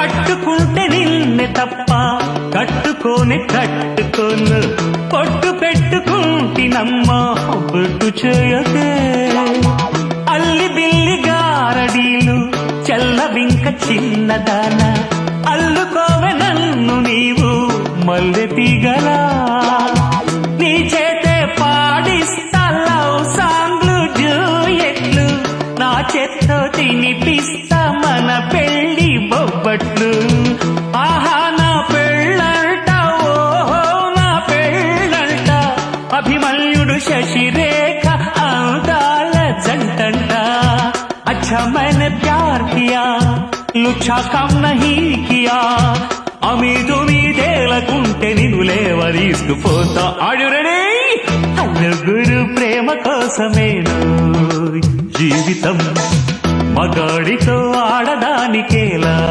కట్టుకుంటే నిన్నే తప్ప కట్టుకోని కట్టుకోను పొట్టు పెట్టుకుంటినమ్మా బొట్టు చేయకే అల్లి బిల్లి గారడీలు చల్లవింక చిన్నదాన అల్లుకోవె నన్ను నీవు మల్లె తీగలా నీ చేతే పాడిస్తా లవ్ సాంగ్లు జూయెట్లు నా చేత్తో తినిపిస్తా మన పెళ్లి బొబ్బట్లు ఆహా నా పెళ్ళంట ఓహో నా పెళ్ళంట అభిమన్యుడు శశిరేఖ అందాల జంటంట अच्छा मैंने प्यार किया लुच्छा कम नहीं किया అమీదుమీదేలకుంటే నిన్ను లేవదీసుకుపోతా ఆడురనే నలుగురు ప్రేమ కోసమేను జీవితం మగాడితో ఆడదానికేలా